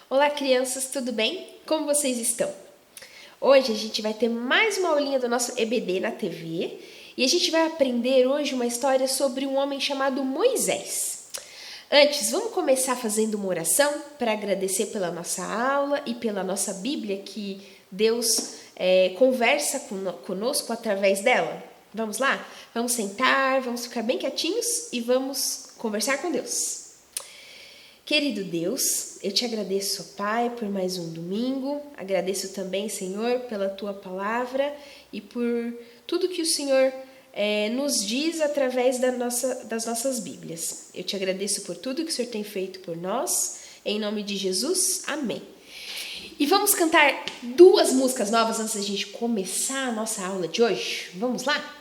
Olá, crianças, tudo bem? Como vocês estão? Hoje a gente vai ter mais uma aulinha do nosso EBD na TV e a gente vai aprender hoje uma história sobre um homem chamado Moisés. Antes, vamos começar fazendo uma oração para agradecer pela nossa aula e pela nossa Bíblia que Deus conversa conosco através dela. Vamos lá? Vamos sentar, vamos ficar bem quietinhos e vamos conversar com Deus. Querido Deus, eu te agradeço, Pai, por mais um domingo. Agradeço também, Senhor, pela Tua palavra e por tudo que o Senhor nos diz através das nossas Bíblias. Eu te agradeço por tudo que o Senhor tem feito por nós. Em nome de Jesus, amém. E vamos cantar duas músicas novas antes da gente começar a nossa aula de hoje? Vamos lá?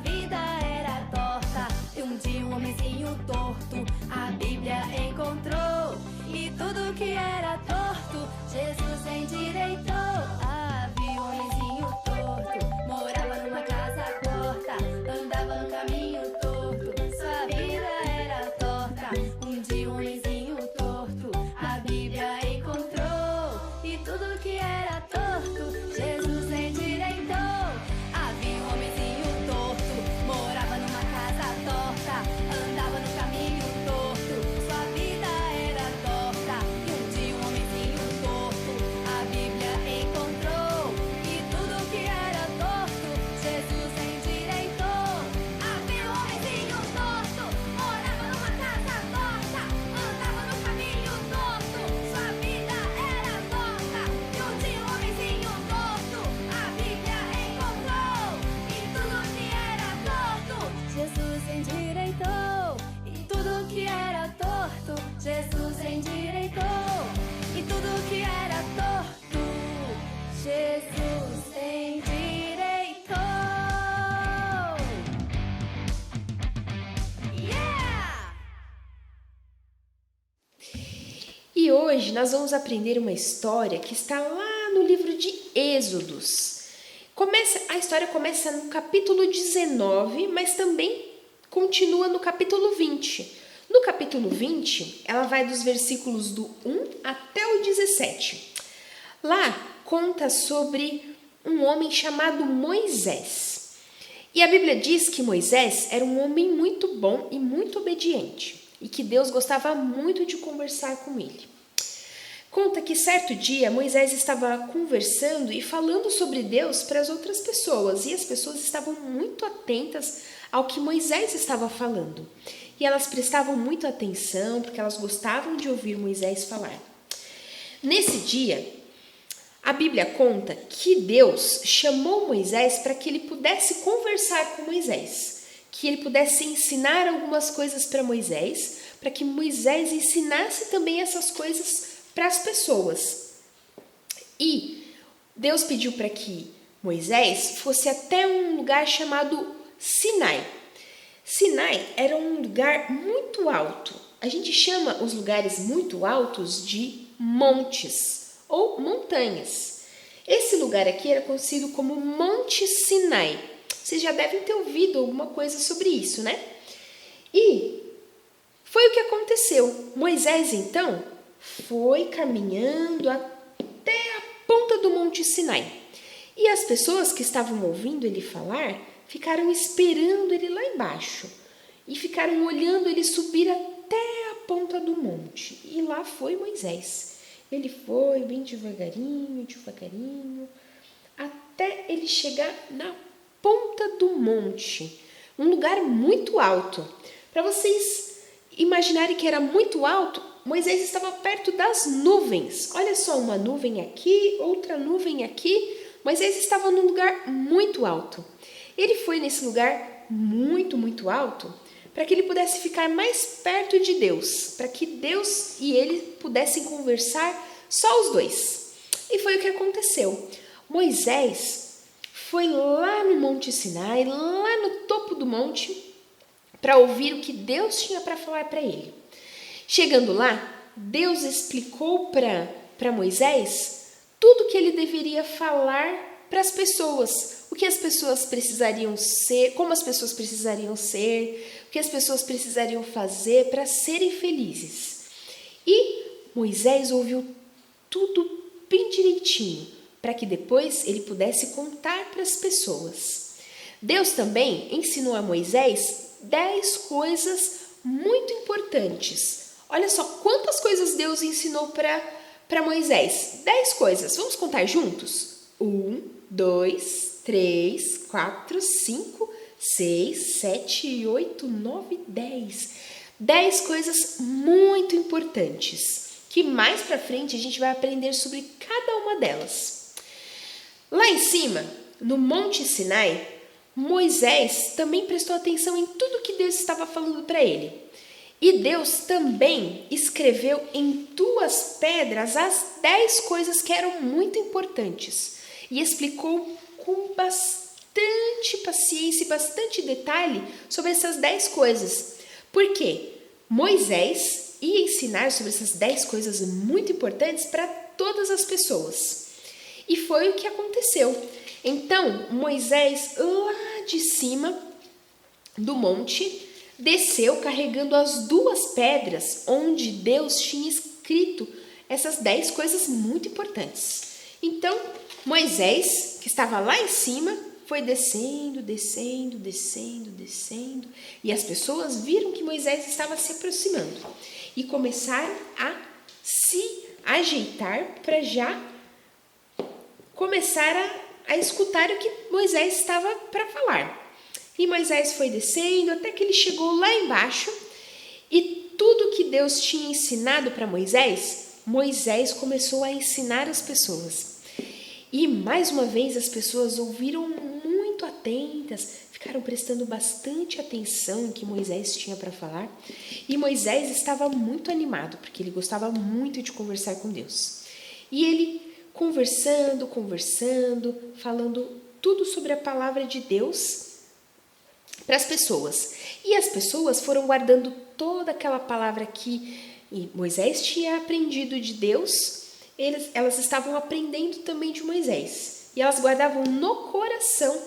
Vida era torta, e um dia um homenzinho torto, a Bíblia E hoje nós vamos aprender uma história que está lá no livro de Êxodos. A história começa no capítulo 19, mas também continua no capítulo 20. No capítulo 20, ela vai dos versículos do 1 até o 17. Lá conta sobre um homem chamado Moisés. E a Bíblia diz que Moisés era um homem muito bom e muito obediente, e que Deus gostava muito de conversar com ele. Conta que certo dia Moisés estava conversando e falando sobre Deus para as outras pessoas, e as pessoas estavam muito atentas ao que Moisés estava falando. E elas prestavam muito atenção porque elas gostavam de ouvir Moisés falar. Nesse dia, a Bíblia conta que Deus chamou Moisés para que ele pudesse conversar com Moisés, que ele pudesse ensinar algumas coisas para Moisés, para que Moisés ensinasse também essas coisas para as pessoas. E Deus pediu para que Moisés fosse até um lugar chamado Sinai. Sinai era um lugar muito alto. A gente chama os lugares muito altos de montes ou montanhas. Esse lugar aqui era conhecido como Monte Sinai. Vocês já devem ter ouvido alguma coisa sobre isso, né? E foi o que aconteceu. Moisés, então, foi caminhando até a ponta do Monte Sinai. E as pessoas que estavam ouvindo ele falar ficaram esperando ele lá embaixo. E ficaram olhando ele subir até a ponta do monte. E lá foi Moisés. Ele foi bem devagarinho, até ele chegar na ponta do monte, um lugar muito alto. Para vocês imaginarem que era muito alto, Moisés estava perto das nuvens. Olha só, uma nuvem aqui, outra nuvem aqui. Moisés estava num lugar muito alto. Ele foi nesse lugar muito alto para que ele pudesse ficar mais perto de Deus, para que Deus e ele pudessem conversar só os dois. E foi o que aconteceu. Moisés foi lá no Monte Sinai, lá no topo do monte, para ouvir o que Deus tinha para falar para ele. Chegando lá, Deus explicou para Moisés tudo o que ele deveria falar para as pessoas, o que as pessoas precisariam ser, como as pessoas precisariam ser, o que as pessoas precisariam fazer para serem felizes. E Moisés ouviu tudo bem direitinho, para que depois ele pudesse contar para as pessoas. Deus também ensinou a Moisés 10 coisas muito importantes. Olha só quantas coisas Deus ensinou para Moisés. 10 coisas. Vamos contar juntos? 1, 2, 3, 4, 5, 6, 7, 8, 9, 10. 10 coisas muito importantes, que mais para frente a gente vai aprender sobre cada uma delas. Lá em cima, no Monte Sinai, Moisés também prestou atenção em tudo que Deus estava falando para ele. E Deus também escreveu em 2 pedras as 10 coisas que eram muito importantes e explicou com bastante paciência e bastante detalhe sobre essas 10 coisas. Por quê? Moisés ia ensinar sobre essas 10 coisas muito importantes para todas as pessoas. E foi o que aconteceu. Então, Moisés, lá de cima do monte, desceu carregando as 2 pedras onde Deus tinha escrito essas 10 coisas muito importantes. Então, Moisés, que estava lá em cima, foi descendo, e as pessoas viram que Moisés estava se aproximando e começaram a se ajeitar para já começar a escutar o que Moisés estava para falar. E Moisés foi descendo até que ele chegou lá embaixo e tudo que Deus tinha ensinado para Moisés, Moisés começou a ensinar as pessoas. E mais uma vez as pessoas ouviram muito atentas, ficaram prestando bastante atenção em que Moisés tinha para falar. E Moisés estava muito animado, porque ele gostava muito de conversar com Deus. E ele conversando, falando tudo sobre a palavra de Deus para as pessoas. E as pessoas foram guardando toda aquela palavra que E Moisés tinha aprendido de Deus, elas estavam aprendendo também de Moisés. E elas guardavam no coração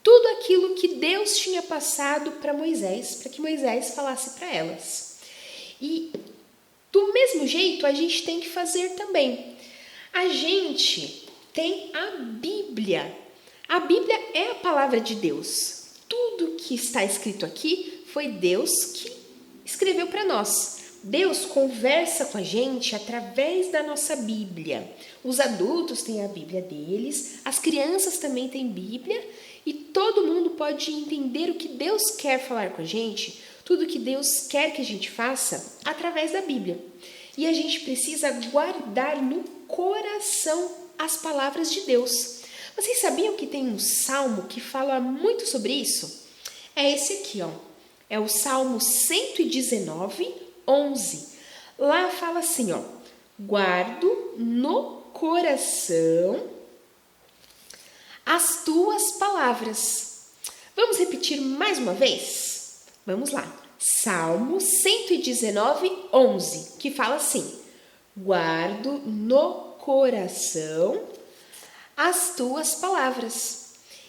tudo aquilo que Deus tinha passado para Moisés, para que Moisés falasse para elas. E do mesmo jeito a gente tem que fazer também. A gente tem a Bíblia. A Bíblia é a palavra de Deus. Tudo que está escrito aqui foi Deus que escreveu para nós. Deus conversa com a gente através da nossa Bíblia. Os adultos têm a Bíblia deles, as crianças também têm Bíblia e todo mundo pode entender o que Deus quer falar com a gente, tudo que Deus quer que a gente faça através da Bíblia. E a gente precisa guardar no coração as palavras de Deus. Vocês sabiam que tem um salmo que fala muito sobre isso? É esse aqui, ó. É o Salmo 119, 11. Lá fala assim, ó: guardo no coração as tuas palavras. Vamos repetir mais uma vez? Vamos lá. Salmo 119, 11, que fala assim: guardo no coração as tuas palavras.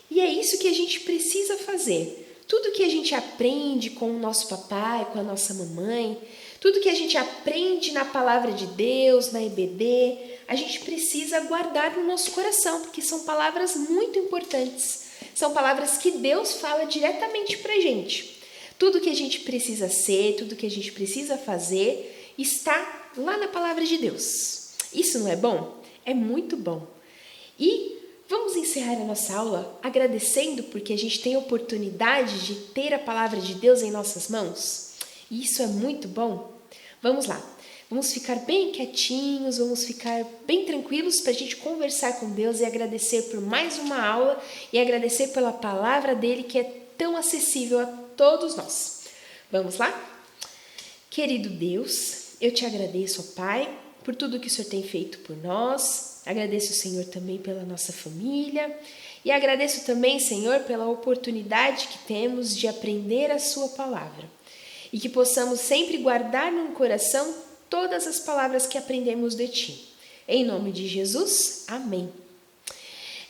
E é isso que a gente precisa fazer. Tudo que a gente aprende com o nosso papai, com a nossa mamãe, tudo que a gente aprende na palavra de Deus, na EBD, a gente precisa guardar no nosso coração, porque são palavras muito importantes. São palavras que Deus fala diretamente pra gente. Tudo que a gente precisa ser, tudo que a gente precisa fazer, está lá na palavra de Deus. Isso não é bom? É muito bom. E vamos encerrar a nossa aula agradecendo porque a gente tem a oportunidade de ter a palavra de Deus em nossas mãos. E isso é muito bom. Vamos lá. Vamos ficar bem quietinhos, vamos ficar bem tranquilos para a gente conversar com Deus e agradecer por mais uma aula e agradecer pela palavra dele que é tão acessível a todos nós. Vamos lá? Querido Deus, eu te agradeço, ó Pai, por tudo que o Senhor tem feito por nós. Agradeço, Senhor, também pela nossa família. E agradeço também, Senhor, pela oportunidade que temos de aprender a sua palavra. E que possamos sempre guardar no coração todas as palavras que aprendemos de Ti. Em nome de Jesus, amém.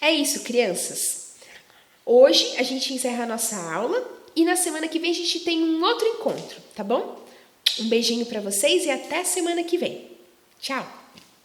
É isso, crianças. Hoje a gente encerra a nossa aula e na semana que vem a gente tem um outro encontro, tá bom? Um beijinho para vocês e até semana que vem. Tchau!